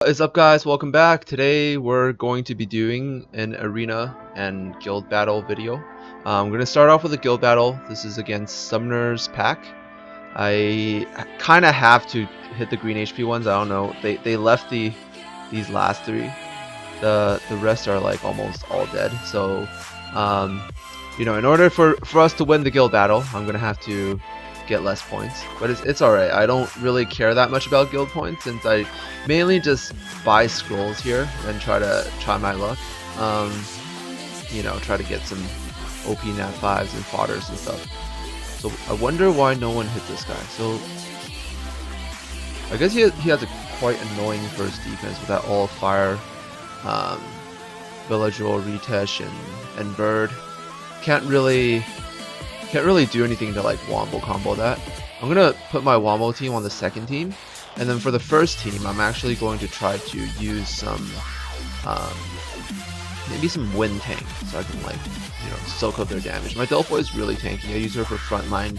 What is up, guys? Welcome back. Today we're going to be doing an arena and guild battle video. I'm going to start off with a guild battle. This is against Summoner's Pack. I kind of have to hit the green HP ones. I don't know. They left these last three. The rest are like almost all dead. So you know, in order for us to win the guild battle, I'm going to have to get less points, but it's alright. I don't really care that much about guild points since I mainly just buy scrolls here and try my luck. You know, try to get some OP nat 5s and fodders and stuff. So I wonder why no one hit this guy. So I guess he has a quite annoying first defense with that all fire Villager, Ritesh, and Bird. Can't really do anything to like wombo combo that. I'm gonna put my wombo team on the second team, and then for the first team I'm actually going to try to use some maybe some wind tank so I can, like, you know, soak up their damage. My Delphoy is really tanky. I use her for frontline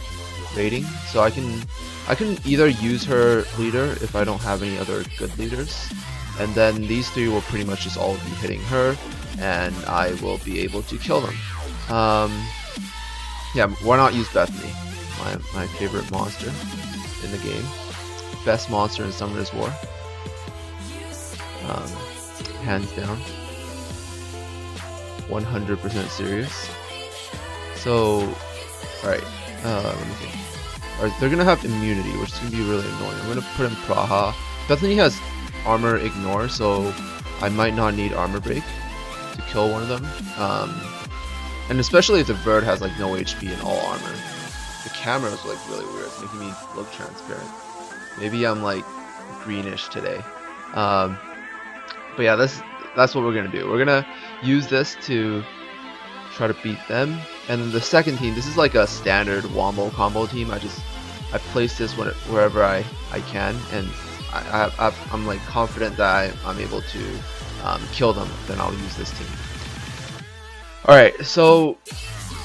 raiding, so I can either use her leader if I don't have any other good leaders, and then these three will pretty much just all be hitting her and I will be able to kill them. Yeah, why not use Bethany, my favorite monster in the game. Best monster in Summoner's War. Hands down. 100% serious. So, alright, let me think. Alright, they're gonna have immunity, which is gonna be really annoying. I'm gonna put in Praha. Bethany has armor ignore, so I might not need armor break to kill one of them. And especially if the bird has like no HP and all armor. The camera is like really weird. It's making me look transparent. Maybe I'm like greenish today. But yeah, that's what we're gonna do. We're gonna use this to try to beat them. And then the second team, this is like a standard wombo combo team. I place this wherever I can, and I'm like confident that I'm able to kill them. Then I'll use this team. Alright, so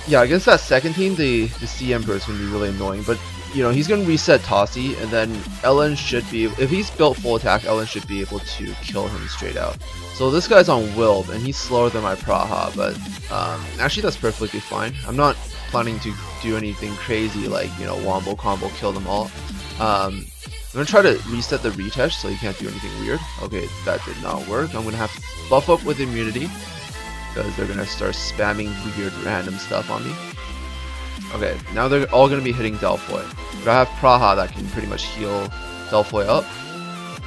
yeah, I guess that second team, the Sea Emperor is going to be really annoying, but you know, he's going to reset Tossie, and then Ellin should be, if he's built full attack, Ellin should be able to kill him straight out. So this guy's on Wilb, and he's slower than my Praha, but actually that's perfectly fine. I'm not planning to do anything crazy like, you know, wombo combo, kill them all. I'm going to try to reset the Ritesh so he can't do anything weird. Okay, that did not work. I'm going to have to buff up with immunity, because they're gonna start spamming weird random stuff on me. Okay, now they're all gonna be hitting Delphoy. But I have Praha that can pretty much heal Delphoy up.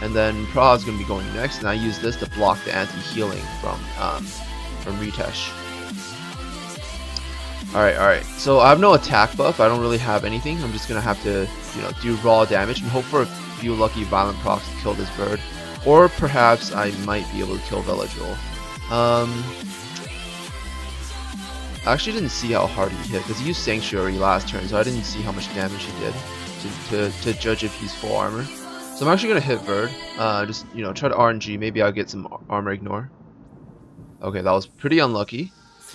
And then Praha's gonna be going next, and I use this to block the anti-healing from Ritesh. Alright, so I have no attack buff, I don't really have anything. I'm just gonna have to, you know, do raw damage and hope for a few lucky violent procs to kill this bird. Or perhaps I might be able to kill Villager. I actually didn't see how hard he hit because he used Sanctuary last turn, so I didn't see how much damage he did to judge if he's full armor. So I'm actually gonna hit Verd, just, you know, try to RNG. Maybe I'll get some armor ignore. Okay, that was pretty unlucky.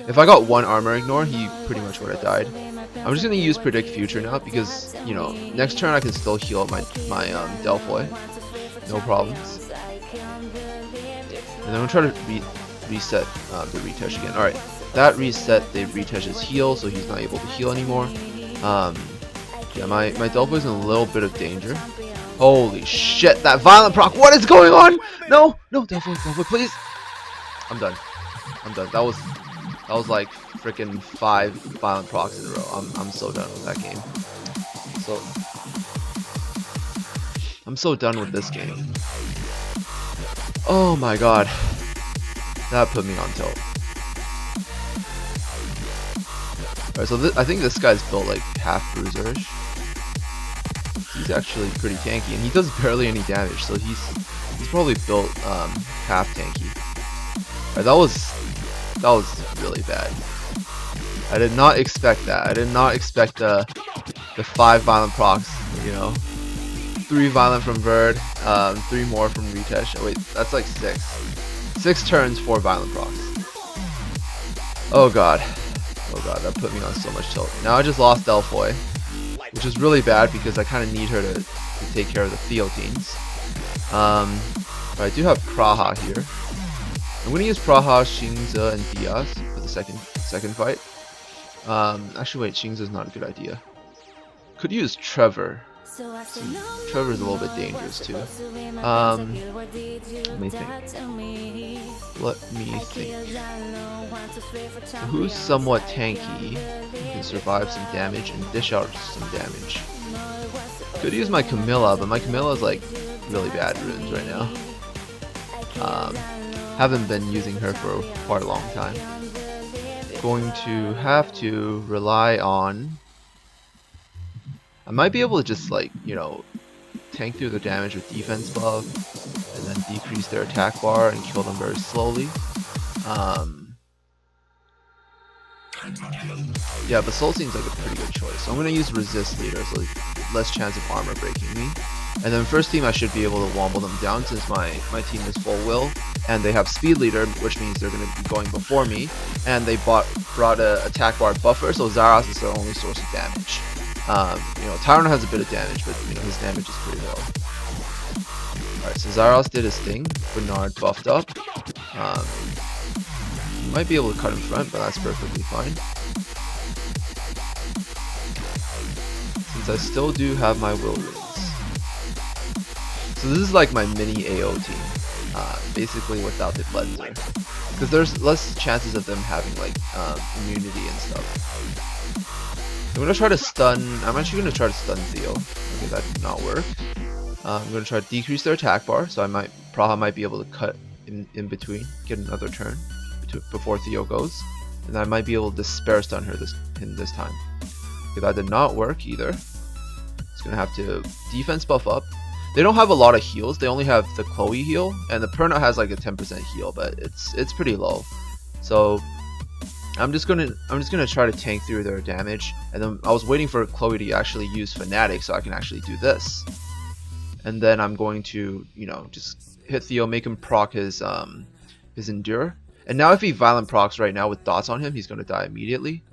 If I got one armor ignore, he pretty much would have died. I'm just gonna use Predict Future now because, you know, next turn I can still heal up my Delphoy, no problems. And then I'm gonna try to reset the Ritesh again. Alright. That reset the Ritesh's heal, so he's not able to heal anymore. Yeah, my Delphoy is in a little bit of danger. Holy shit, that violent proc! What is going on? No, Delphoy, please! I'm done. That was like freaking 5 violent procs in a row. I'm so done with that game. I'm so done with this game. Oh my god, that put me on tilt. Alright, so I think this guy's built like half bruiserish. He's actually pretty tanky, and he does barely any damage, so he's probably built half tanky. Alright, that was really bad. I did not expect that. I did not expect the 5 violent procs. You know, 3 violent from Verd, 3 more from Ritesh. Oh wait, that's like 6. 6 turns, 4 violent procs. Oh god. Oh god, that put me on so much tilt. Now I just lost Delphoy, which is really bad because I kind of need her to take care of the Theo teams. But I do have Praha here. I'm gonna use Praha, Xingzi, and Diaz for the second fight. Actually, wait, Xingzi is not a good idea. Could use Trevor. Trevor's a little bit dangerous too. Let me think. So who's somewhat tanky, who can survive some damage and dish out some damage? Could use my Camilla, but my Camilla is like really bad runes right now. Haven't been using her for quite a long time. Going to have to rely on. I might be able to just like, you know, tank through the damage with defense buff and then decrease their attack bar and kill them very slowly. Yeah, but Soul seems like a pretty good choice. So I'm going to use Resist Leader, so less chance of armor breaking me. And then first team I should be able to womble them down since my team is full will. And they have Speed Leader, which means they're going to be going before me. And they brought a attack bar buffer, so Zaros is their only source of damage. You know, Tyron has a bit of damage, but you know his damage is pretty low. Alright, so Zaros did his thing. Bernard buffed up. Might be able to cut in front, but that's perfectly fine. Since I still do have my will runes. So this is like my mini AO team. Basically without the cleanser. Because there's less chances of them having like immunity and stuff. I'm gonna try to stun. I'm actually gonna try to stun Theo. Okay, that did not work. I'm gonna try to decrease their attack bar, so Praha might be able to cut in between, get another turn before Theo goes, and I might be able to despair stun her this time. Okay, that did not work either. It's gonna have to defense buff up. They don't have a lot of heals. They only have the Chloe heal, and the Perna has like a 10% heal, but it's pretty low. So I'm just gonna try to tank through their damage, and then I was waiting for Chloe to actually use Fanatic so I can actually do this. And then I'm going to, you know, just hit Theo, make him proc his Endure. And now if he violent procs right now with dots on him, he's gonna die immediately.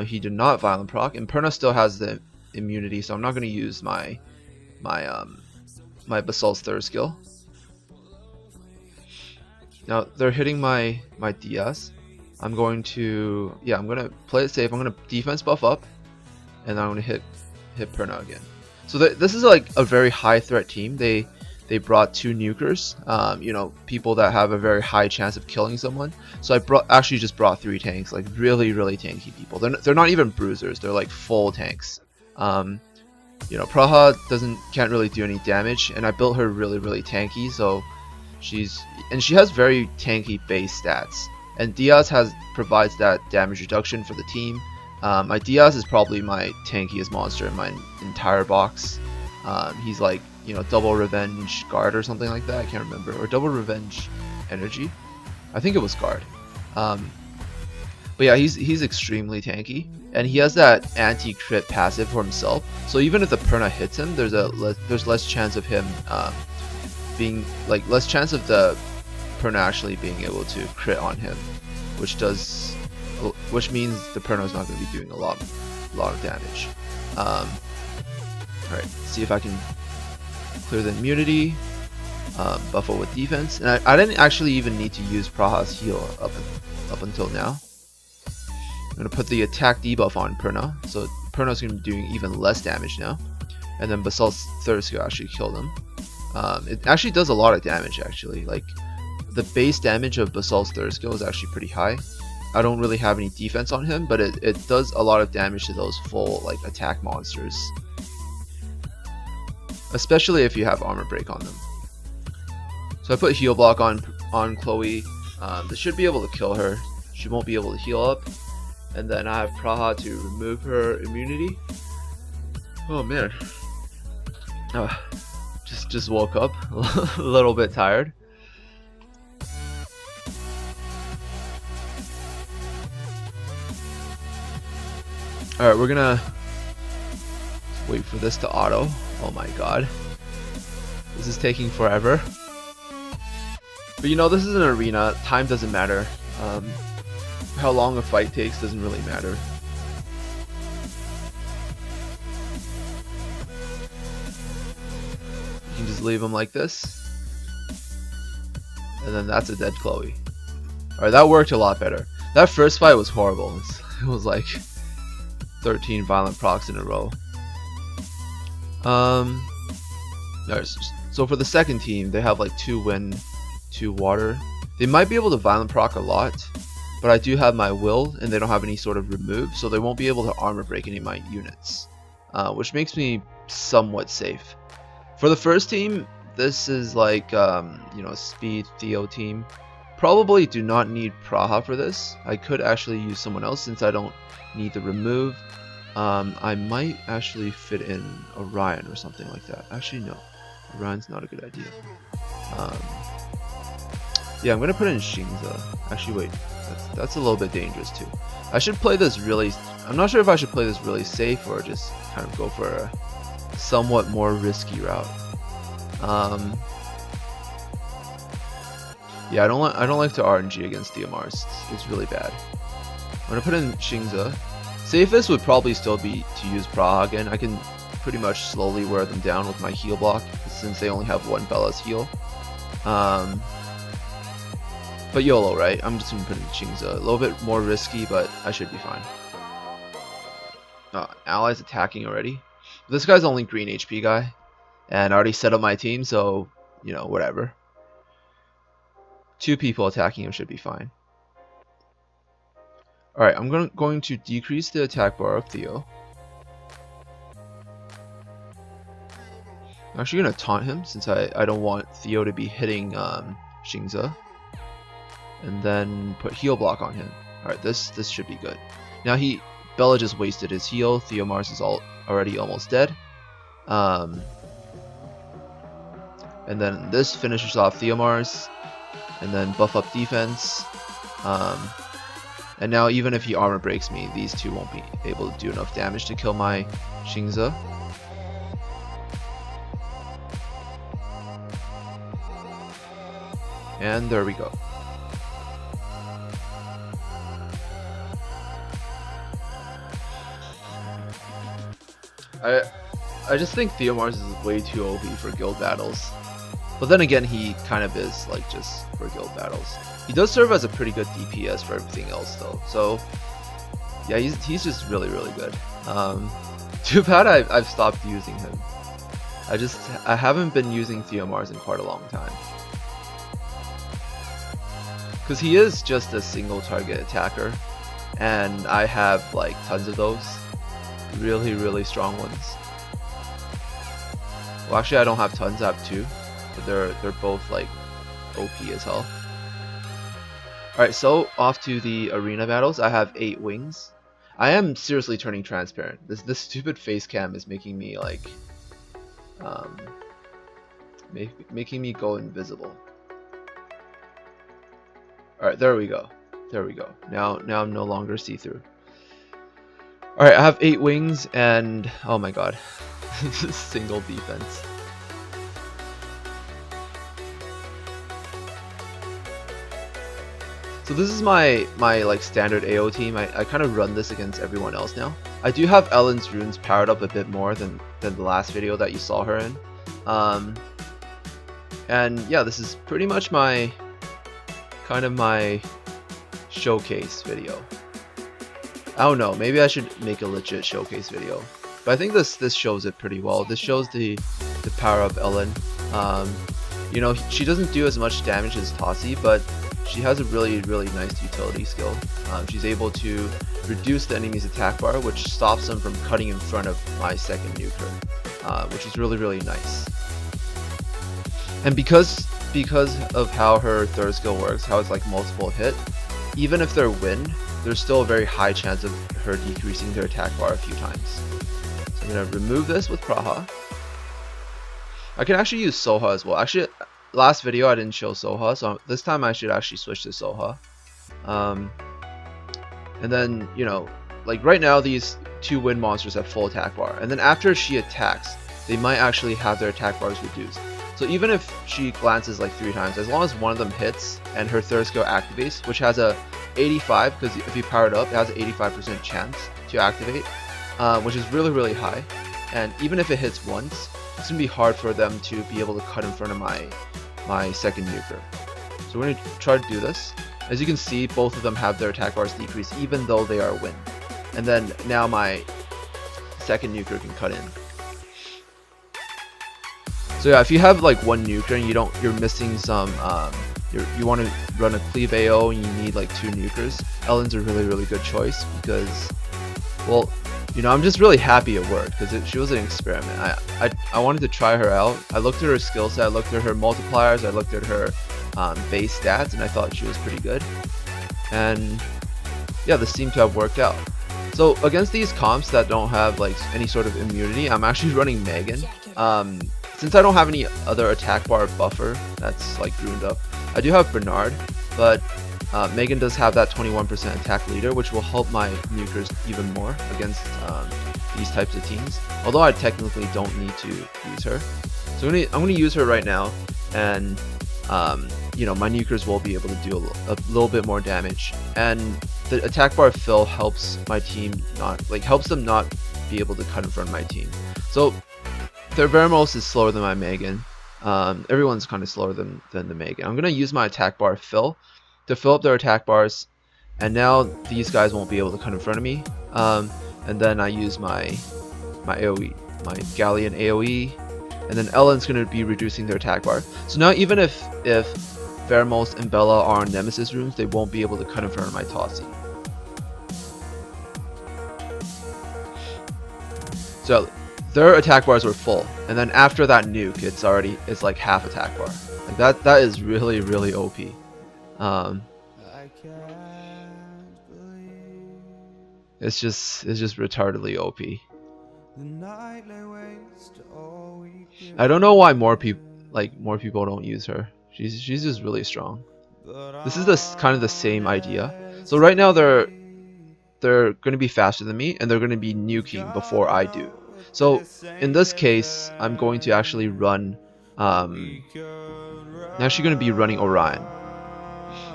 He did not violent proc, and Perna still has the immunity, so I'm not gonna use my Basalt's third skill. Now they're hitting my Diaz. I'm going to play it safe. I'm gonna defense buff up, and I'm gonna hit Perna again. So this is like a very high threat team. They brought 2 nukers, you know, people that have a very high chance of killing someone. So I actually just brought 3 tanks, like really tanky people. They're not even bruisers. They're like full tanks. You know, Praha can't really do any damage, and I built her really tanky. So she has very tanky base stats. And Diaz provides that damage reduction for the team. My Diaz is probably my tankiest monster in my entire box. He's like, you know, double revenge guard or something like that. I can't remember, or double revenge energy. I think it was guard. But yeah, he's extremely tanky, and he has that anti-crit passive for himself. So even if the Perna hits him, there's less chance of him being like less chance of the Perna actually being able to crit on him, which means the Perna is not going to be doing a lot of damage. Alright, see if I can clear the immunity, buff it with defense, and I didn't actually even need to use Praha's heal up until now. I'm going to put the attack debuff on Perna, so Perna's going to be doing even less damage now, and then Basalt's third skill actually killed him. It actually does a lot of damage actually, like the base damage of Basalt's third skill is actually pretty high. I don't really have any defense on him, but it does a lot of damage to those full like attack monsters, especially if you have armor break on them. So I put heal block on Chloe. This should be able to kill her. She won't be able to heal up, and then I have Praha to remove her immunity. Oh man, just woke up a little bit tired. Alright, we're gonna wait for this to auto. Oh my god. This is taking forever. But you know, this is an arena. Time doesn't matter. How long a fight takes doesn't really matter. You can just leave them like this. And then that's a dead Chloe. Alright, that worked a lot better. That first fight was horrible. It was like 13 violent procs in a row. So for the second team, they have like 2 wind, 2 water. They might be able to violent proc a lot, but I do have my will, and they don't have any sort of remove, so they won't be able to armor break any of my units, which makes me somewhat safe. For the first team, this is like you know, speed Theo team. Probably do not need Praha for this. I could actually use someone else since I don't need the remove. I might actually fit in Orion or something like that. Actually, no. Orion's not a good idea. Yeah, I'm gonna put in Xingza. Actually, wait. That's a little bit dangerous too. I should play this really... I'm not sure if I should play this really safe or just kind of go for a somewhat more risky route. Yeah, I don't like to RNG against DMRs. It's really bad. I'm gonna put in Xingza. Safest would probably still be to use Praha again. I can pretty much slowly wear them down with my heal block since they only have 1 Bella's heal. But YOLO, right? I'm just gonna put in Xingza. A little bit more risky, but I should be fine. Allies attacking already. This guy's only green HP guy, and I already set up my team, so you know, whatever. 2 people attacking him should be fine. Alright, I'm going to decrease the attack bar of Theo. I'm actually going to taunt him since I don't want Theo to be hitting Xingza. And then put heal block on him. Alright, this should be good. Now Bella just wasted his heal. Theo Mars is already almost dead. And then this finishes off Theo Mars. And then buff up defense. And now even if he armor breaks me, these 2 won't be able to do enough damage to kill my Xingza. And there we go. I just think Theo Mars is way too OP for guild battles. But then again, he kind of is like just for guild battles. He does serve as a pretty good DPS for everything else though. So yeah, he's just really good. Too bad I've stopped using him. I haven't been using Theo Mars in quite a long time. Because he is just a single target attacker, and I have like tons of those. Really strong ones. Well, actually I don't have tons, I have 2. But they're both like OP as hell. Alright, so off to the arena battles. I have 8 wings. I am seriously turning transparent. This stupid face cam is making me like making me go invisible. Alright, there we go. Now I'm no longer see-through. Alright, I have 8 wings and oh my god. Single defense. So this is my like standard AO team. I kind of run this against everyone else now. I do have Ellen's runes powered up a bit more than the last video that you saw her in. And yeah, this is pretty much my showcase video. I don't know, maybe I should make a legit showcase video. But I think this shows it pretty well. This shows the power of Ellin. You know, she doesn't do as much damage as Tossie, but she has a really nice utility skill. She's able to reduce the enemy's attack bar, which stops them from cutting in front of my second nuker, which is really nice. And because of how her third skill works, how it's like multiple hit, even if they're wind, there's still a very high chance of her decreasing their attack bar a few times. So I'm gonna remove this with Praha. I can actually use Soha as well. Actually, last video I didn't show Soha, so this time I should actually switch to Soha. And then, you know, like right now these 2 wind monsters have full attack bar, and then after she attacks, they might actually have their attack bars reduced. So even if she glances like 3 times, as long as one of them hits and her third skill activates, which has a 85, because if you power it up, it has an 85% chance to activate, which is really high. And even if it hits once, it's gonna be hard for them to be able to cut in front of my second nuker. So we're going to try to do this. As you can see, both of them have their attack bars decreased even though they are wind. And then now my second nuker can cut in. So yeah, if you have like one nuker and you're missing some, you want to run a cleave AO and you need like 2 nukers, Ellin's a really good choice because, well, you know, I'm just really happy it worked because she was an experiment. I wanted to try her out. I looked at her skill set, I looked at her multipliers, I looked at her base stats, and I thought she was pretty good. And yeah, this seemed to have worked out. So against these comps that don't have like any sort of immunity, I'm actually running Megan. Since I don't have any other attack bar buffer that's like ruined up, I do have Bernard, but Megan does have that 21% attack leader, which will help my nukers even more against these types of teams. Although I technically don't need to use her, so I'm gonna use her right now, and you know, my nukers will be able to do a little bit more damage, and the attack bar fill helps my team helps them not be able to cut in front of my team. So their Vermos is slower than my Megan. Everyone's kind of slower than the Megan. I'm gonna use my attack bar fill to fill up their attack bars, and now these guys won't be able to cut in front of me. And then I use my AoE, my Galleon AoE, and then Ellen's gonna be reducing their attack bar. So now even if Vermos and Bella are on Nemesis rooms, they won't be able to cut in front of my Tossie. So their attack bars were full, and then after that nuke, it's like half attack bar. Like that is really OP. It's just retardedly OP. I don't know why more people don't use her. She's just really strong. This is kind of the same idea. So right now they're going to be faster than me, and they're going to be nuking before I do. So in this case, I'm going to actually run. I'm actually going to be running Orion.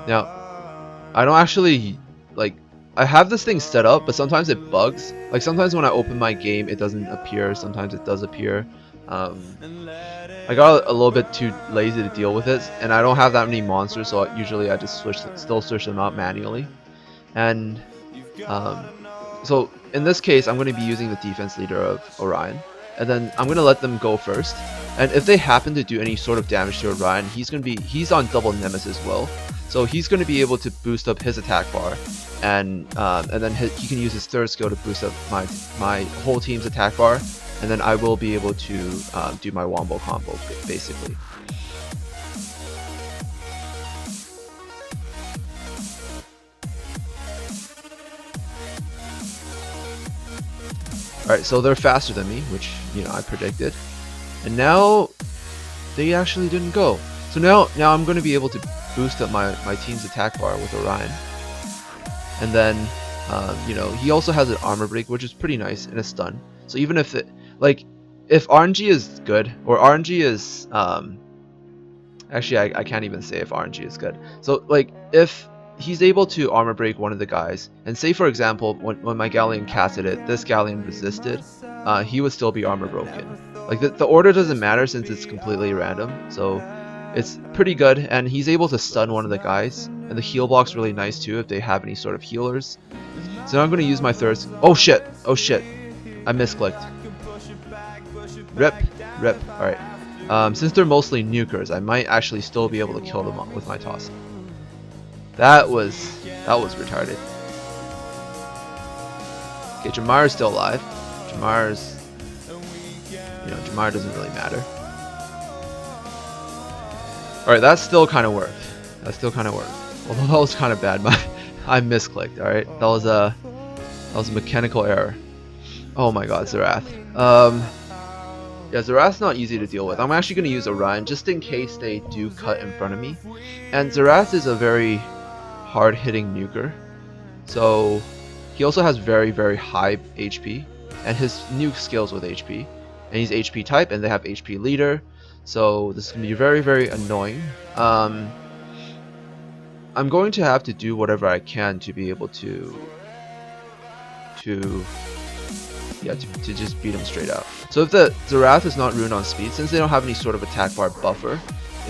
Now, I don't actually I have this thing set up, but sometimes it bugs. Like sometimes when I open my game, it doesn't appear. Sometimes it does appear. I got a little bit too lazy to deal with it, and I don't have that many monsters, so usually I just still switch them out manually. And so in this case, I'm going to be using the defense leader of Orion, and then I'm going to let them go first. And if they happen to do any sort of damage to Orion, he's on double Nemesis will, so he's going to be able to boost up his attack bar, and then he can use his third skill to boost up my whole team's attack bar, and then I will be able to do my wombo combo basically. Alright, so they're faster than me, which, you know, I predicted. And now they actually didn't go. So now I'm going to be able to boost up my team's attack bar with Orion. And then, you know, he also has an armor break, which is pretty nice, and a stun. So even if if RNG is good, or RNG is, actually I can't even say if RNG is good. So like, if he's able to armor break one of the guys, and say for example, when my Galleon casted it, this Galleon resisted, he would still be armor broken. Like the order doesn't matter since it's completely random, so it's pretty good. And he's able to stun one of the guys, and the heal block's really nice too if they have any sort of healers. So now I'm going to use my third. Oh shit! Oh shit! I misclicked. Rip. Alright. Since they're mostly nukers, I might actually still be able to kill them with my toss. That was retarded. Okay, Jamar's still alive. Jamar doesn't really matter. Alright, that still kind of worked. Although that was kind of bad. I misclicked. Alright, that was a mechanical error. Oh my god, Zerath. Yeah, Zerath's not easy to deal with. I'm actually going to use Orion just in case they do cut in front of me. And Zerath is a very hard-hitting nuker. So he also has very high HP, and his nuke scales with HP. And he's HP type, and they have HP leader. So this is going to be very annoying. I'm going to have to do whatever I can to be able to just beat him straight out. So if the Zerath is not ruined on speed, since they don't have any sort of attack bar buffer,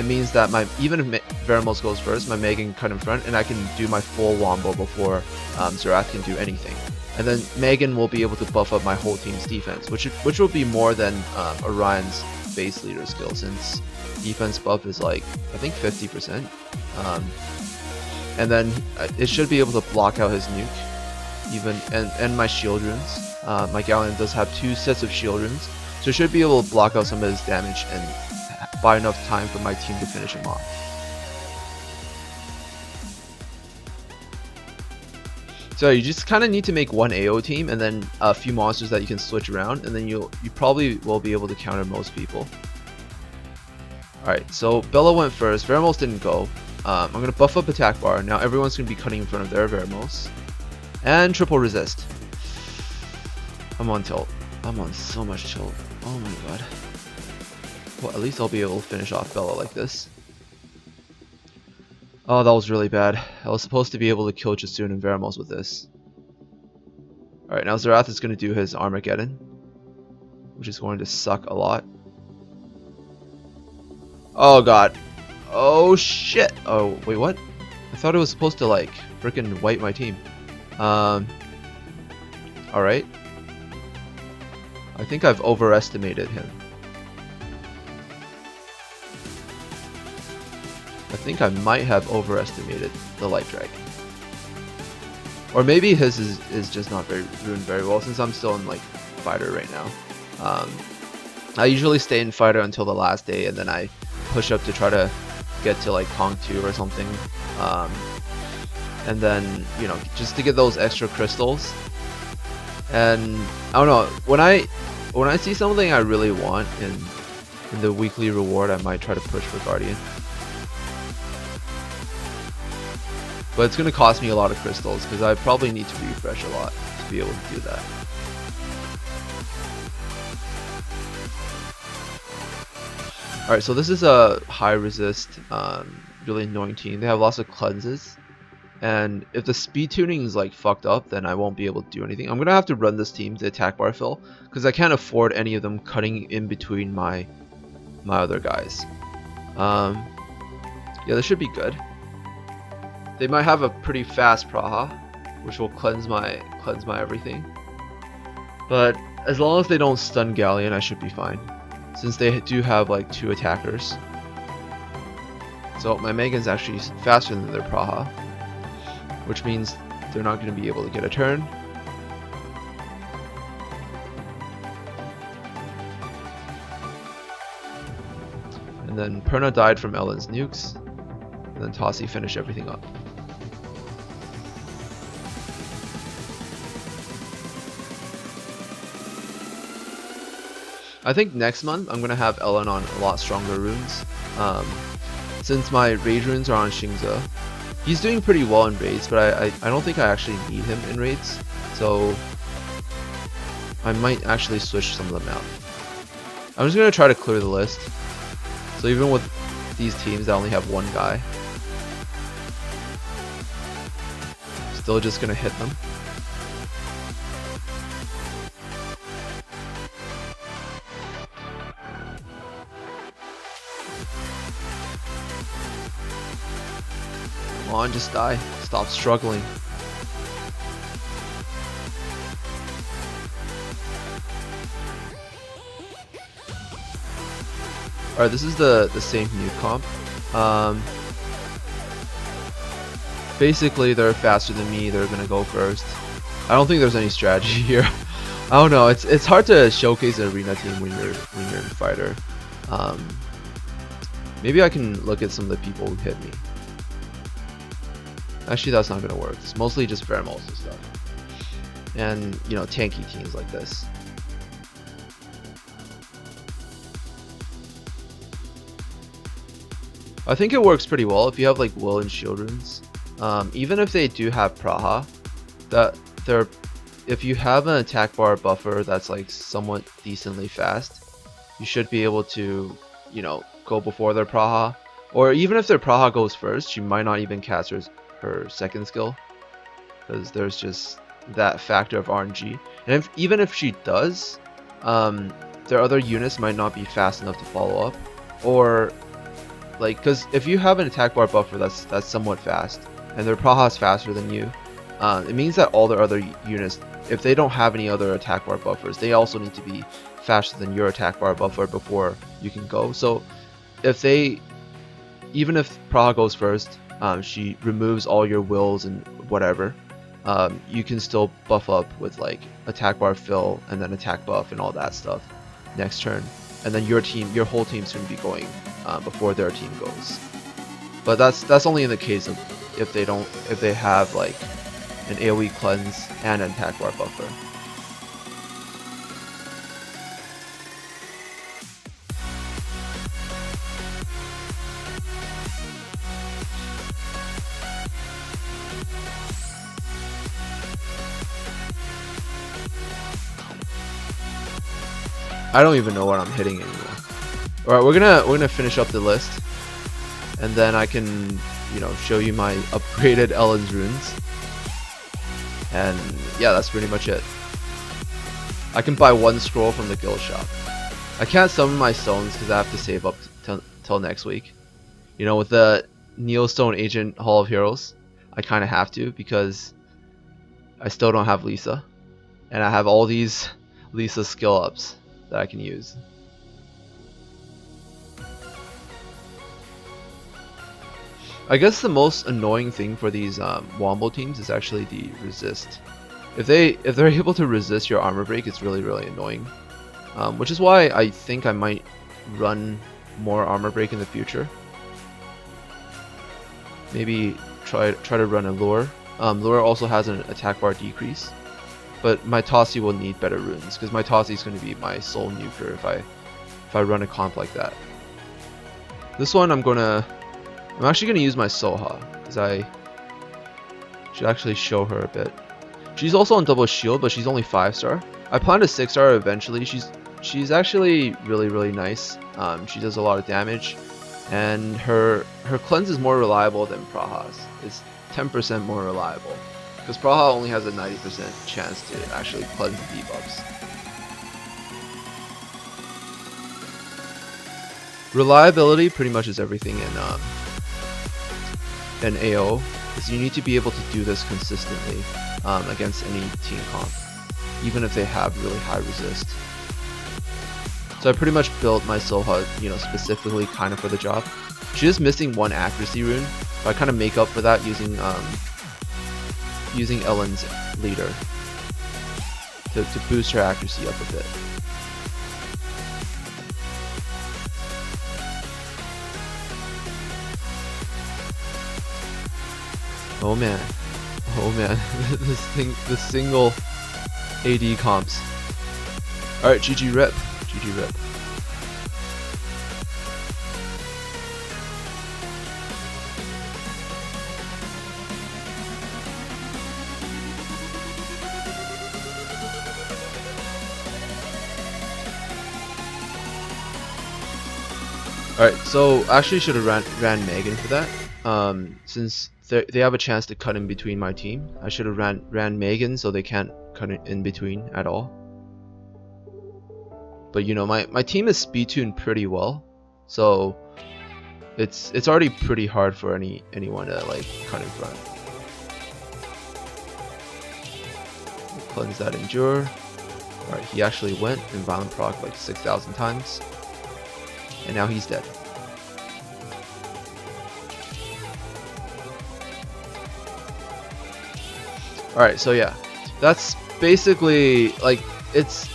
it means that even if Veramos goes first, my Meg can cut in front, and I can do my full wombo before Xerath can do anything. And then Megan will be able to buff up my whole team's defense, which will be more than Orion's base leader skill, since defense buff is like, I think 50%. And then it should be able to block out his nuke, and my shield runes. My Galleon does have 2 sets of shield runes, so it should be able to block out some of his damage and buy enough time for my team to finish him off. So you just kind of need to make one AO team and then a few monsters that you can switch around, and then you probably will be able to counter most people. Alright, so Bella went first. Veramos didn't go. I'm going to buff up attack bar. Now everyone's going to be cutting in front of their Veramos. And triple resist. I'm on tilt. I'm on so much tilt. Oh my god. Well, at least I'll be able to finish off Bella like this. Oh, that was really bad. I was supposed to be able to kill Jasun and Veramos with this. Alright, now Xerath is going to do his Armageddon, which is going to suck a lot. Oh god. Oh shit. Oh, wait, what? I thought it was supposed to like freaking wipe my team. Alright. I think I've overestimated him. I think I might have overestimated the Light Dragon. Or maybe his is just not ruined very well, since I'm still in like fighter right now. I usually stay in fighter until the last day, and then I push up to try to get to like Kong 2 or something. And then, you know, just to get those extra crystals. And I don't know, when I see something I really want in the weekly reward, I might try to push for Guardian. But it's going to cost me a lot of crystals, because I probably need to refresh a lot to be able to do that. Alright, so this is a high resist, really annoying team. They have lots of cleanses. And if the speed tuning is like fucked up, then I won't be able to do anything. I'm going to have to run this team to attack bar fill, because I can't afford any of them cutting in between my other guys. Yeah, this should be good. They might have a pretty fast Praha, which will cleanse my everything. But as long as they don't stun Galleon, I should be fine, since they do have like 2 attackers. So my Megan's actually faster than their Praha, which means they're not going to be able to get a turn. And then Perna died from Ellen's nukes, and then Tossie finished everything up. I think next month I'm going to have Ellin on a lot stronger runes. Since my raid runes are on Xingze, he's doing pretty well in raids, but I don't think I actually need him in raids, so I might actually switch some of them out. I'm just going to try to clear the list. So even with these teams that only have 1 guy, still just going to hit them. Come on, just die. Stop struggling. Alright, this is the same new comp. Basically, they're faster than me. They're gonna go first. I don't think there's any strategy here. I don't know. It's hard to showcase an arena team when you're in fighter. Maybe I can look at some of the people who hit me. Actually, that's not gonna work. It's mostly just Veramos and stuff, and you know, tanky teams like this. I think it works pretty well if you have like Will and Shield runes. Even if they do have Praha, if you have an attack bar buffer that's like somewhat decently fast, you should be able to, you know, go before their Praha. Or even if their Praha goes first, she might not even cast her second skill, because there's just that factor of RNG. And even if she does, their other units might not be fast enough to follow up, or like, because if you have an attack bar buffer that's somewhat fast, and their Praha is faster than you, it means that all their other units, if they don't have any other attack bar buffers, they also need to be faster than your attack bar buffer before you can go. So if they, even if Praha goes first, she removes all your wills and whatever, you can still buff up with like attack bar fill and then attack buff and all that stuff next turn, and then your whole team's going to be going before their team goes. But that's only in the case of if they have like an AoE cleanse and an attack bar buffer. I don't even know what I'm hitting anymore. Alright, we're gonna finish up the list, and then I can, you know, show you my upgraded Ellin's runes. And yeah, that's pretty much it. I can buy one scroll from the guild shop. I can't summon my stones because I have to save up till next week. You know, with the Neostone Agent Hall of Heroes, I kind of have to because I still don't have Lisa, and I have all these Lisa skill ups that I can use. I guess the most annoying thing for these Wombo teams is actually the resist. If they're able to resist your armor break, it's really annoying. Which is why I think I might run more armor break in the future. Maybe try to run a lure. Lure also has an attack bar decrease, but my Tossie will need better runes because my Tossie is going to be my soul nuker if I run a comp like that. This one I'm actually going to use my Soha because I should actually show her a bit. She's also on double shield, but she's only 5-star. I plan to 6-star eventually. She's actually really nice. She does a lot of damage, and her cleanse is more reliable than Praha's. It's 10% more reliable because Praha only has a 90% chance to actually cleanse the debuffs. Reliability pretty much is everything in AO, because you need to be able to do this consistently against any team comp, even if they have really high resist. So I pretty much built my Soha, you know, specifically kind of for the job. She is missing one accuracy rune, but I kind of make up for that using Ellin's leader to boost her accuracy up a bit. Oh man, the single AD comps. Alright, GG rip. Alright, so actually should have ran Megan for that. Since they have a chance to cut in between my team, I should have ran Megan so they can't cut in between at all. But you know, my team is speed tuned pretty well, so it's already pretty hard for anyone to like cut in front. Cleanse that endure. Alright, he actually went and violent proc like 6,000 times, and now he's dead. Alright, so yeah, that's basically like, it's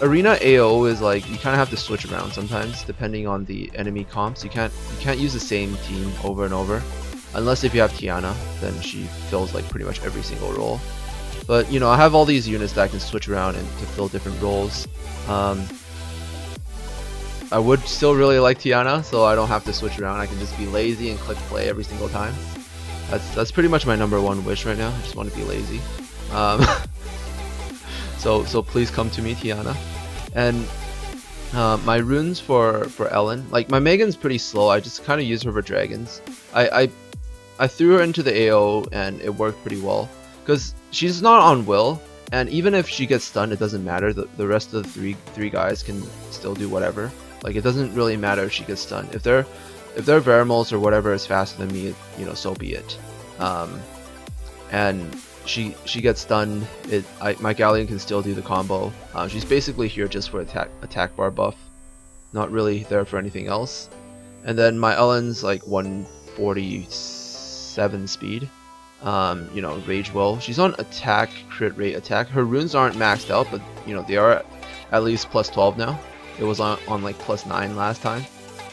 arena AO is like, you kind of have to switch around sometimes depending on the enemy comps. You can't use the same team over and over, unless if you have Tiana, then she fills like pretty much every single role. But you know, I have all these units that I can switch around and to fill different roles. I would still really like Tiana, so I don't have to switch around. I can just be lazy and click play every single time. That's pretty much my #1 wish right now. I just want to be lazy. So please come to me, Tiana. And my runes for Ellin, like my Megan's pretty slow. I just kind of use her for dragons. I threw her into the AO and it worked pretty well because she's not on will, and even if she gets stunned, it doesn't matter. The rest of the three guys can still do whatever. Like, it doesn't really matter if she gets stunned. If their Varimals or whatever is faster than me, you know, so be it. And she gets stunned. My Galleon can still do the combo. She's basically here just for attack bar buff, not really there for anything else. And then my Ellen's like 147 speed. You know, rage will. She's on attack, crit rate, attack. Her runes aren't maxed out, but you know, they are at least plus 12 now. It was on like plus 9 last time,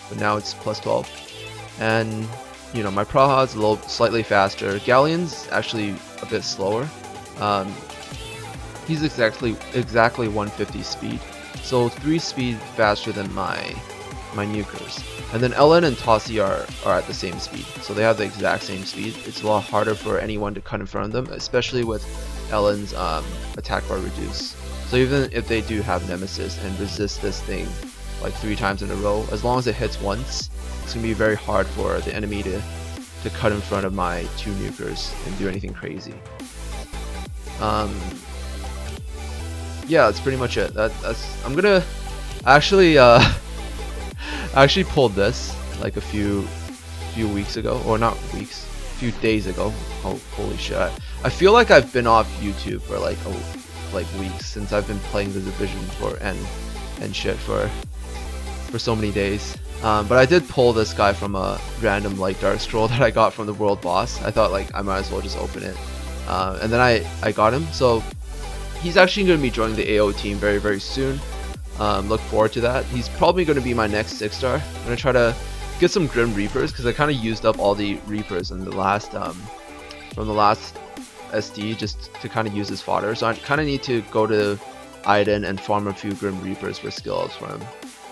but now it's plus 12. And you know, my Praha's slightly faster. Galleon's actually a bit slower. He's exactly 150 speed, so 3 speed faster than my nukers. And then Ellin and Tossie are at the same speed, so they have the exact same speed. It's a lot harder for anyone to cut in front of them, especially with Ellen's attack bar reduce. So even if they do have Nemesis and resist this thing like 3 times in a row, as long as it hits once, it's gonna be very hard for the enemy to cut in front of my 2 nukers and do anything crazy. Yeah, that's pretty much it. I'm gonna actually I actually pulled this like a few weeks ago, or not weeks, a few days ago. Oh, holy shit! I feel like I've been off YouTube for like weeks since I've been playing the Division and shit for so many days. But I did pull this guy from a random light dark scroll that I got from the world boss. I thought like I might as well just open it, and then I got him. So he's actually going to be joining the AO team very, very soon. Look forward to that. He's probably going to be my next 6-star. I'm going to try to get some Grim Reapers because I kind of used up all the Reapers in the last from the last SD just to kind of use as fodder. So I kind of need to go to Iden and farm a few Grim Reapers for skill ups for him.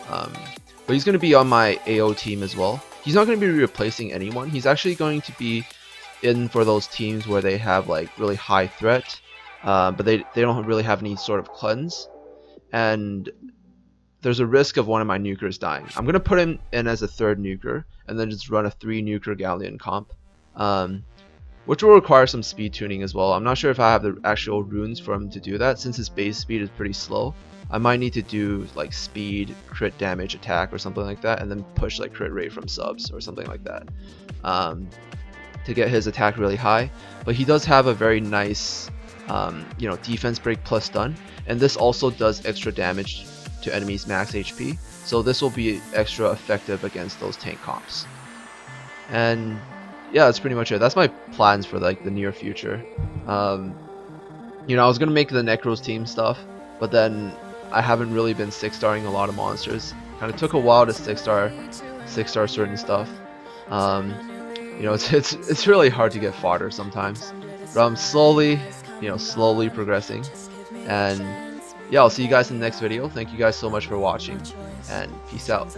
But he's going to be on my AO team as well. He's not going to be replacing anyone. He's actually going to be in for those teams where they have like really high threat, but they don't really have any sort of cleanse, and there's a risk of one of my nukers dying. I'm going to put him in as a 3rd nuker and then just run a 3 nuker Galleon comp, which will require some speed tuning as well. I'm not sure if I have the actual runes for him to do that, since his base speed is pretty slow. I might need to do like speed, crit damage, attack, or something like that, and then push like crit rate from subs or something like that, to get his attack really high. But he does have a very nice, you know, defense break plus stun, and this also does extra damage to enemies max HP. So this will be extra effective against those tank comps. And yeah, that's pretty much it. That's my plans for like the near future. You know, I was gonna make the Necros team stuff, but then I haven't really been 6-starring a lot of monsters. Kind of took a while to 6-star certain stuff. You know, it's really hard to get fodder sometimes. But I'm slowly progressing. And yeah, I'll see you guys in the next video. Thank you guys so much for watching, and peace out.